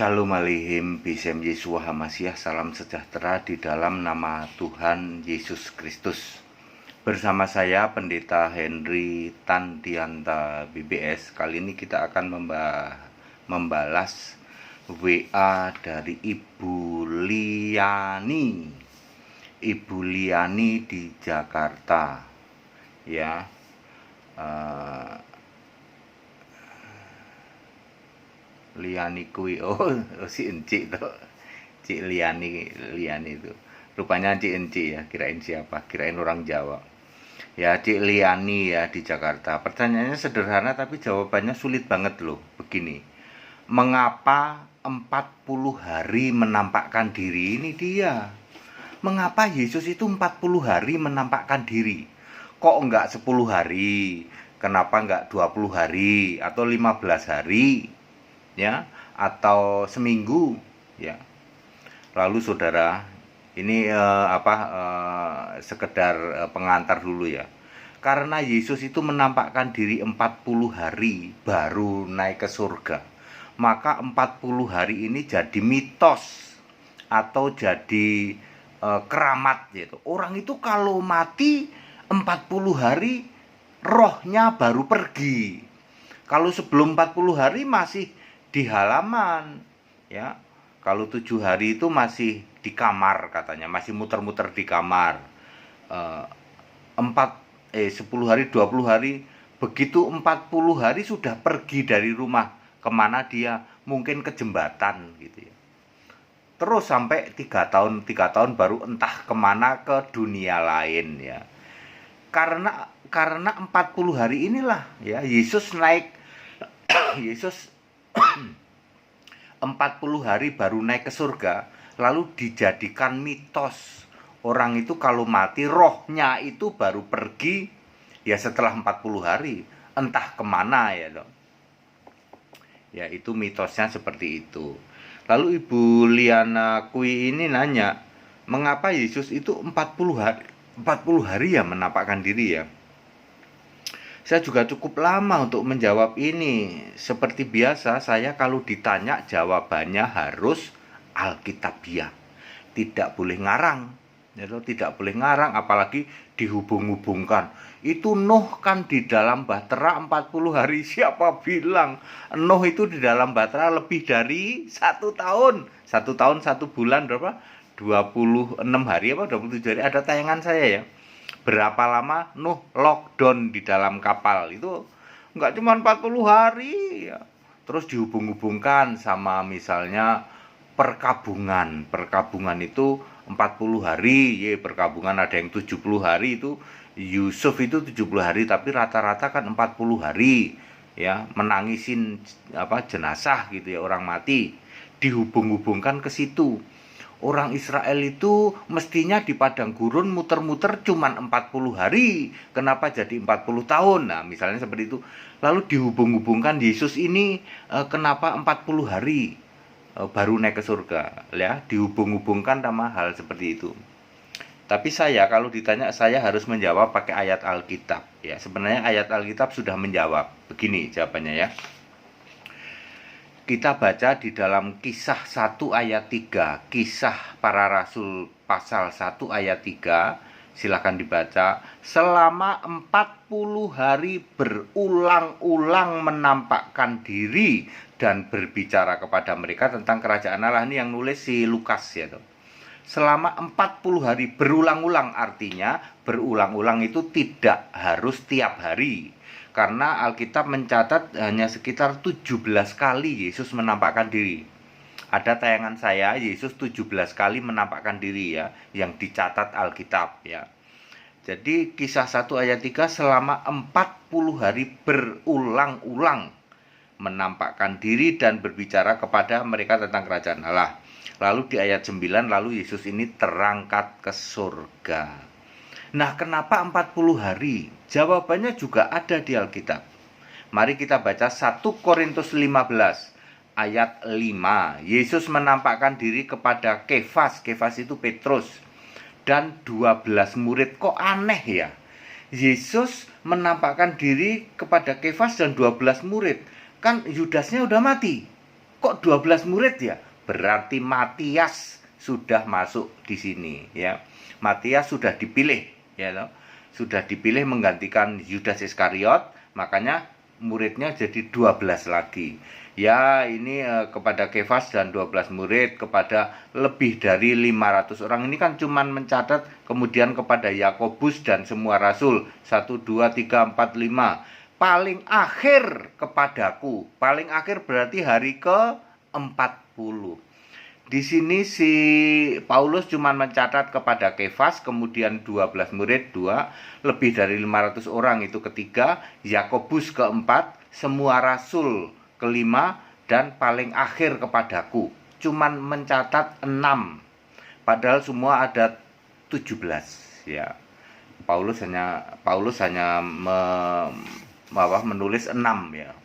Shalom Aleichem, Bisem Yeshua HaMashiach, salam sejahtera di dalam nama Tuhan Yesus Kristus. Bersama saya Pendeta Henry Tandianta BBS. Kali ini kita akan membalas WA dari Ibu Liani. Ibu Liani di Jakarta. Ya. Liani kui si Encik tuh. Cik Liani itu. Rupanya Cik Encik ya, kirain siapa? Kirain orang Jawa. Ya, Cik Liani ya di Jakarta. Pertanyaannya sederhana tapi jawabannya sulit banget loh. Begini. Mengapa 40 hari menampakkan diri? Ini dia. Mengapa Yesus itu 40 hari menampakkan diri? Kok enggak 10 hari? Kenapa enggak 20 hari atau 15 hari? Ya, atau seminggu ya. Lalu saudara, ini sekedar pengantar dulu ya. Karena Yesus itu menampakkan diri 40 hari baru naik ke surga, maka 40 hari ini jadi mitos atau jadi keramat gitu. Orang itu kalau mati 40 hari rohnya baru pergi. Kalau sebelum 40 hari masih di halaman ya. Kalau 7 hari itu masih di kamar katanya, masih muter-muter di kamar. 10 hari, 20 hari, begitu 40 hari sudah pergi dari rumah. Kemana dia? Mungkin ke jembatan gitu ya. Terus sampai 3 tahun baru entah kemana ke dunia lain ya. Karena 40 hari inilah ya Yesus naik Yesus 40 hari baru naik ke surga, lalu dijadikan mitos. Orang itu kalau mati rohnya itu baru pergi ya setelah 40 hari, entah kemana ya dong. Ya itu mitosnya seperti itu. Lalu Ibu Liana Kui ini nanya, mengapa Yesus itu 40 hari ya menampakkan diri ya? Saya juga cukup lama untuk menjawab ini. Seperti biasa, saya kalau ditanya jawabannya harus alkitabiah. Tidak boleh ngarang. Tidak boleh ngarang, apalagi dihubung-hubungkan. Itu Nuh kan di dalam bahtera 40 hari. Siapa bilang Nuh itu di dalam bahtera lebih dari 1 tahun. 1 tahun 1 bulan berapa? 26 hari apa 27 hari. Ada tayangan saya ya. Berapa lama Nuh lockdown di dalam kapal itu enggak cuma 40 hari ya. Terus dihubung-hubungkan sama misalnya perkabungan itu 40 hari ya, perkabungan ada yang 70 hari itu Yusuf itu 70 hari tapi rata-rata kan 40 hari ya, menangisin jenazah gitu ya, orang mati, dihubung-hubungkan ke situ. Orang Israel itu mestinya di padang gurun muter-muter cuman 40 hari. Kenapa jadi 40 tahun? Nah, misalnya seperti itu. Lalu dihubung-hubungkan Yesus ini kenapa 40 hari baru naik ke surga? Ya, dihubung-hubungkan sama hal seperti itu. Tapi saya kalau ditanya saya harus menjawab pakai ayat Alkitab. Ya, sebenarnya ayat Alkitab sudah menjawab. Begini jawabannya ya. Kita baca di dalam Kisah 1 ayat 3, Kisah Para Rasul pasal 1 ayat 3, silakan dibaca. Selama 40 hari berulang-ulang menampakkan diri dan berbicara kepada mereka tentang kerajaan Allah. Ini yang nulis si Lukas ya tuh. Selama 40 hari berulang-ulang, artinya berulang-ulang itu tidak harus tiap hari. Karena Alkitab mencatat hanya sekitar 17 kali Yesus menampakkan diri. Ada tayangan saya, Yesus 17 kali menampakkan diri ya, yang dicatat Alkitab ya. Jadi Kisah 1 ayat 3 selama 40 hari berulang-ulang menampakkan diri dan berbicara kepada mereka tentang kerajaan Allah. Lalu di ayat 9, lalu Yesus ini terangkat ke surga. Nah, kenapa 40 hari? Jawabannya juga ada di Alkitab. Mari kita baca 1 Korintus 15 ayat 5. Yesus menampakkan diri kepada Kefas. Kefas itu Petrus. Dan 12 murid. Kok aneh ya? Yesus menampakkan diri kepada Kefas dan 12 murid. Kan Yudasnya udah mati. kok 12 murid ya? Berarti Matias sudah masuk di sini ya. Matias sudah dipilih ya loh. Sudah dipilih menggantikan Yudas Iskariot, makanya muridnya jadi 12 lagi. Ya, ini kepada Kefas dan 12 murid, kepada lebih dari 500 orang. Ini kan cuman mencatat, kemudian kepada Yakobus dan semua rasul. 1, 2, 3, 4, 5. Paling akhir kepadaku. Paling akhir berarti hari ke-40. Di sini si Paulus cuma mencatat kepada Kefas, kemudian 12 murid, 2, lebih dari 500 orang itu ketiga, Yakobus keempat, semua rasul kelima, dan paling akhir kepadaku. Cuman mencatat 6. Padahal semua ada 17 ya. Paulus hanya menulis 6 ya.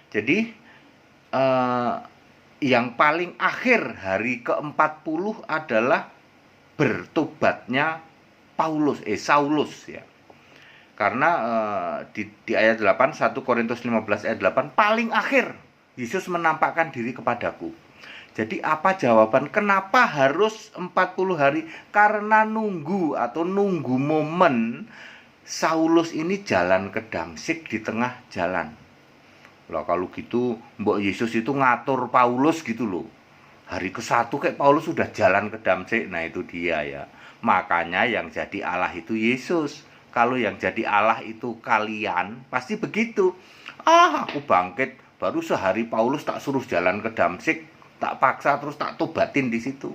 Jadi yang paling akhir hari ke-40 adalah bertobatnya Saulus ya. Karena di ayat 8, 1 Korintus 15 ayat 8, paling akhir Yesus menampakkan diri kepadaku. Jadi apa jawaban kenapa harus 40 hari? Karena nunggu momen Saulus ini jalan ke Damsyik di tengah jalan. Lah kalau gitu Mbok Yesus itu ngatur Paulus gitu loh. Hari ke-1 kayak Paulus sudah jalan ke Damsyik. Nah itu dia ya. Makanya yang jadi Allah itu Yesus. Kalau yang jadi Allah itu kalian, pasti begitu. Aku bangkit, baru sehari Paulus tak suruh jalan ke Damsyik, tak paksa terus tak tobatin di situ.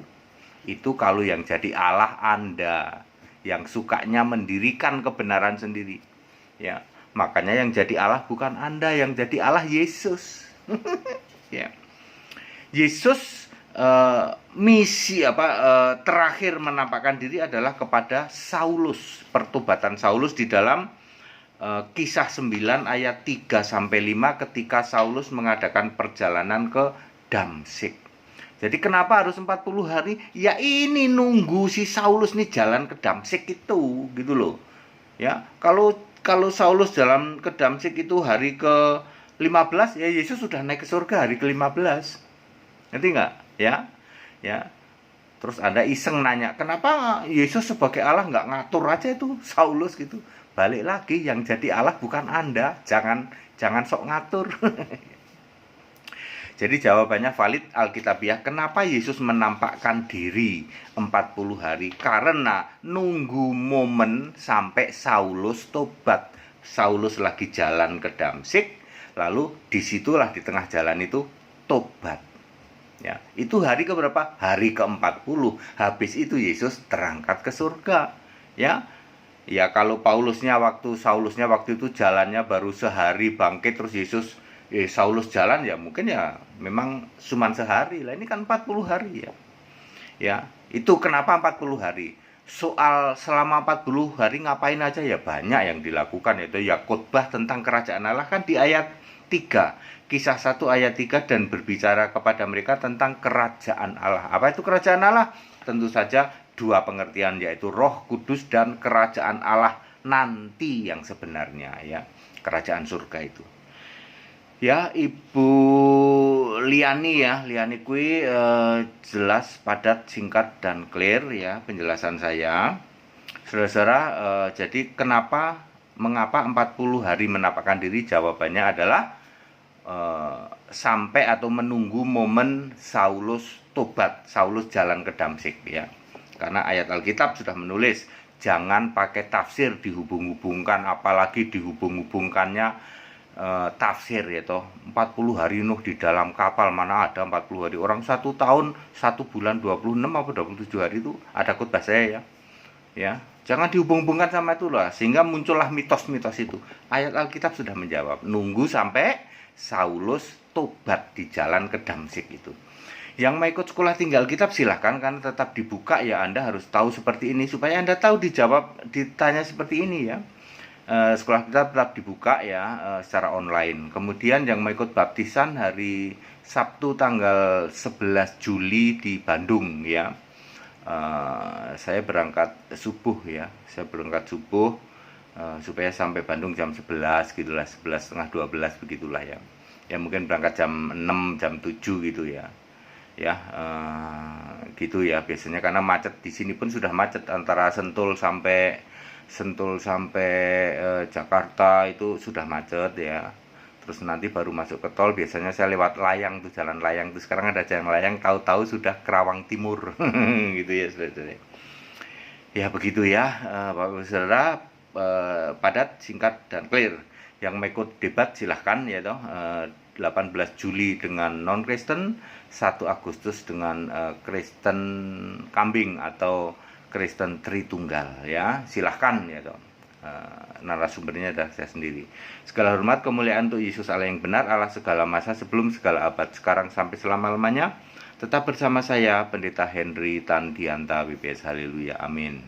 Itu kalau yang jadi Allah Anda, yang sukanya mendirikan kebenaran sendiri. Ya. Makanya yang jadi Allah bukan Anda, yang jadi Allah Yesus. Ya. Yesus terakhir menampakkan diri adalah kepada Saulus. Pertobatan Saulus di dalam Kisah 9 ayat 3 sampai 5 ketika Saulus mengadakan perjalanan ke Damsyik. Jadi kenapa harus 40 hari? Ya ini nunggu si Saulus nih jalan ke Damsyik itu, gitu loh. Ya, kalau Saulus jalan ke Damsyik itu hari ke-15, ya Yesus sudah naik ke surga hari ke-15. Ngerti nggak? Ya. Terus Anda iseng nanya, kenapa Yesus sebagai Allah nggak ngatur aja itu Saulus gitu? Balik lagi, yang jadi Allah bukan Anda. Jangan sok ngatur. Jadi jawabannya valid Alkitabiah. Kenapa Yesus menampakkan diri 40 hari? Karena nunggu momen sampai Saulus tobat. Saulus lagi jalan ke Damsyik, lalu disitulah di tengah jalan itu tobat. Ya, itu hari keberapa? Hari ke-40. Habis itu Yesus terangkat ke surga. Ya, kalau Saulusnya waktu itu jalannya baru sehari bangkit terus Yesus Saulus jalan ya mungkin ya memang cuma sehari lah, ini kan 40 hari ya. Ya, itu kenapa 40 hari? Soal selama 40 hari ngapain aja ya banyak yang dilakukan, yaitu ya khotbah tentang kerajaan Allah kan di ayat 3. Kisah 1 ayat 3 dan berbicara kepada mereka tentang kerajaan Allah. Apa itu kerajaan Allah? Tentu saja dua pengertian, yaitu Roh Kudus dan kerajaan Allah nanti yang sebenarnya ya, kerajaan surga itu. Ya, Ibu Liani kui jelas, padat, singkat, dan clear ya penjelasan saya. Saudara-saudara, jadi mengapa 40 hari menampakkan diri? Jawabannya adalah sampai atau menunggu momen Saulus tobat, Saulus jalan ke Damsyik ya. Karena ayat Alkitab sudah menulis, jangan pakai tafsir dihubung-hubungkan, apalagi dihubung-hubungkannya tafsir ya toh. 40 hari Nuh di dalam kapal, mana ada 40 hari, orang 1 tahun 1 bulan 26 atau 27 hari itu ada khotbah saya ya. Jangan dihubung-hubungkan sama itu lah, sehingga muncullah mitos-mitos itu. Ayat Alkitab sudah menjawab, nunggu sampai Saulus tobat di jalan ke Damsyik itu. Yang mau ikut sekolah tinggal kitab silahkan, karena tetap dibuka ya, Anda harus tahu seperti ini supaya Anda tahu ditanya seperti ini ya. Sekolah kita tetap dibuka ya secara online. Kemudian yang mau ikut baptisan hari Sabtu tanggal 11 Juli di Bandung ya. Saya berangkat subuh ya. Supaya sampai Bandung jam 11 gitulah, 11.30 12 begitulah ya. ya mungkin berangkat jam 6 jam 7 gitu ya. Ya gitu ya biasanya, karena macet di sini pun sudah macet antara Sentul sampai Jakarta itu sudah macet ya. Terus nanti baru masuk ke tol, biasanya saya lewat layang tuh, jalan layang tuh, sekarang ada jalan layang, tahu-tahu sudah Kerawang Timur gitu ya saudara. Ya begitu ya Bapak Saudara, padat, singkat dan clear. Yang mau ikut debat silahkan ya toh. 18 Juli dengan non Kristen, 1 Agustus dengan Kristen kambing atau Kristen Tritunggal ya, silahkan ya toh. Narasumbernya adalah saya sendiri. Segala hormat kemuliaan untuk Yesus Allah yang benar, Allah segala masa, sebelum segala abad, sekarang sampai selama-lamanya. Tetap bersama saya Pendeta Henry Tandianta WPS. Haleluya, amin.